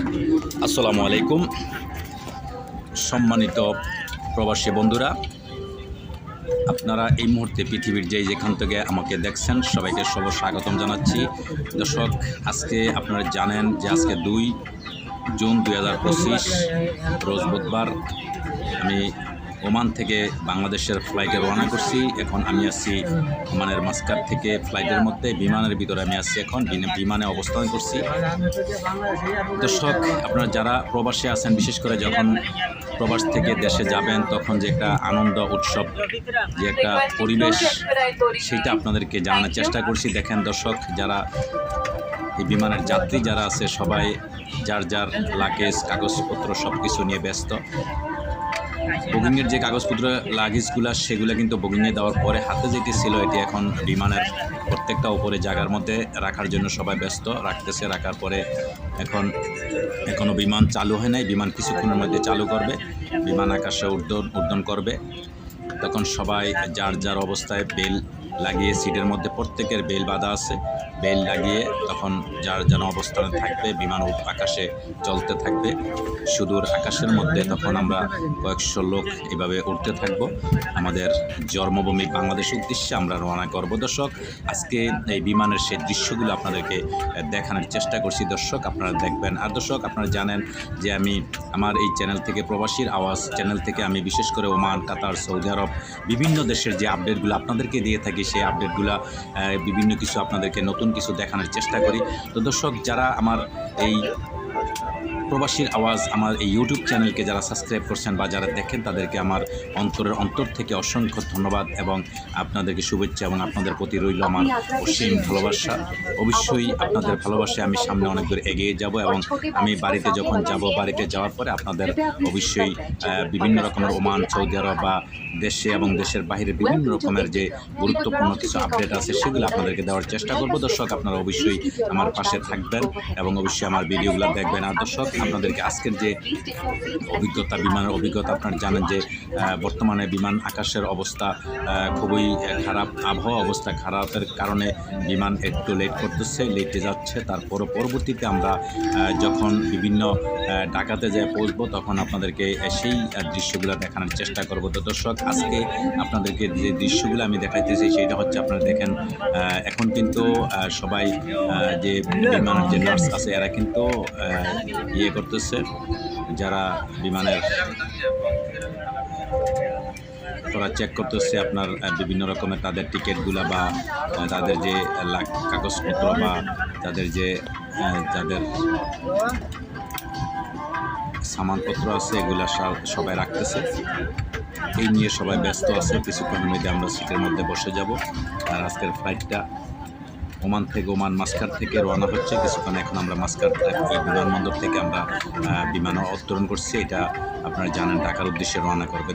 আসসালামু আলাইকুম সম্মানিত প্রবাসী বন্ধুরা, আপনারা এই মুহূর্তে পৃথিবীর যেখান থেকে আমাকে দেখছেন সবাইকে স্বাগতম জানাচ্ছি। দর্শক, আজকে আপনারা জানেন যে আজকে 2 জুন 2025 রোজ বুধবার। আমি ওমান থেকে বাংলাদেশের ফ্লাইটে রওনা করছি। এখন আমি আছি ওমানের মাস্কাট থেকে ফ্লাইটের মধ্যে, বিমানের ভিতরে আমি আছি। এখন বিমানে অবস্থান করছি। দর্শক, আপনারা যারা প্রবাসে আছেন, বিশেষ করে যখন প্রবাস থেকে দেশে যাবেন তখন যে একটা আনন্দ উৎসব, যে একটা পরিবেশ, সেটা আপনাদেরকে জানানোর চেষ্টা করছি। দেখেন দর্শক, যারা এই বিমানের যাত্রী যারা আছে সবাই যার যার লাগেজ কাগজপত্র সব কিছু নিয়ে ব্যস্ত। বুকিংয়ের যে কাগজপত্র লাগেজগুলো সেগুলো কিন্তু বুকিংয়ে দেওয়ার পরে হাতে যেটি ছিল এটি এখন বিমানের প্রত্যেকটা উপরে জায়গার মধ্যে রাখার জন্য সবাই ব্যস্ত রাখতেছে। রাখার পরে এখনও বিমান চালু হয় নাই। বিমান কিছুক্ষণের মধ্যে চালু করবে, বিমান আকাশে উড্ডয়ন করবে। তখন সবাই যার যার অবস্থায় বেল লাগিয়ে, সিটের মধ্যে প্রত্যেকের বেল বাঁধা আছে, বেল লাগিয়ে তখন যার যেন অবস্থানে থাকবে। বিমান আকাশে চলতে থাকবে সুদূর আকাশের মধ্যে। তখন আমরা কয়েকশো লোক এভাবে উঠতে থাকব। আমাদের জন্মভূমি বাংলাদেশ উদ্দেশ্যে আমরা রওনা করব। দর্শক, আজকে এই বিমানের সেই দৃশ্যগুলো আপনাদেরকে দেখানোর চেষ্টা করছি। দর্শক, আপনারা দেখবেন। আর দর্শক, আপনারা জানেন যে আমি আমার এই চ্যানেল থেকে, প্রবাসীর আওয়াজ চ্যানেল থেকে, আমি বিশেষ করে ওমান, কাতার, সৌদি আরব বিভিন্ন দেশের যে আপডেটগুলো আপনাদেরকে দিয়ে থাকি, সেই আপডেটগুলো বিভিন্ন কিছু আপনাদেরকে নতুন কিছু দেখানোর চেষ্টা করি। তো দর্শক, যারা আমার এই প্রবাসীর আওয়াজ, আমার এই ইউটিউব চ্যানেলকে যারা সাবস্ক্রাইব করছেন বা যারা দেখেন, তাদেরকে আমার অন্তর থেকে অসংখ্য ধন্যবাদ এবং আপনাদেরকে শুভেচ্ছা, এবং আপনাদের প্রতি রইল আমার অসীম ভালোবাসা। অবশ্যই আপনাদের ভালোবাসায় আমি সামনে অনেক দূর এগিয়ে যাব, এবং আমি বাড়িতে যখন যাব, বাড়িতে যাওয়ার পরে আপনাদের অবশ্যই বিভিন্ন রকমের ওমান, সৌদি আরব বা দেশে এবং দেশের বাইরে বিভিন্ন রকমের যে গুরুত্বপূর্ণ কিছু আপডেট আছে সেগুলো আপনাদেরকে দেওয়ার চেষ্টা করব। দর্শক, আপনারা অবশ্যই আমার পাশে থাকবেন এবং অবশ্যই আমার ভিডিওগুলো দেখবেন। আর দর্শক, আপনাদেরকে আজকের যে অভিজ্ঞতা, বিমানের অভিজ্ঞতা, আপনারা জানেন যে বর্তমানে বিমান আকাশের অবস্থা খুবই খারাপ। আবহাওয়া অবস্থা খারাপের কারণে বিমান একটু লেট করতেছে, লেটে যাচ্ছে। তারপর পরবর্তীতে আমরা যখন বিভিন্ন ঢাকাতে যেয়ে পৌঁছবো তখন আপনাদেরকে সেই দৃশ্যগুলো দেখানোর চেষ্টা করব। তো দর্শক, আজকে আপনাদেরকে যে দৃশ্যগুলো আমি দেখাইতেছি সেটা হচ্ছে, আপনারা দেখেন এখন কিন্তু সবাই যে বিমানের যে নার্স আছে এরা কিন্তু করতেছে, যারা বিমানের ওরা চেক করতেছে আপনার বিভিন্ন রকমের তাদের টিকিটগুলো বা তাদের যে কাগজপত্র বা তাদের যে যাদের সামানপত্র আছে এগুলা সবাই রাখতেছে। এই নিয়ে সবাই ব্যস্ত আছে। কিছুক্ষণের মধ্যে আমরা সিটের মধ্যে বসে যাব। আর আজকের ফ্লাইটটা ওমান থেকে, ওমান মাস্কাট থেকে রওনা হচ্ছে। কিছুক্ষণ এখন আমরা মাস্কাট এই বিমানবন্দর থেকে আমরা বিমান উত্তোলন করছি। এটা আপনারা জানেন ঢাকার উদ্দেশ্যে রওনা করবে।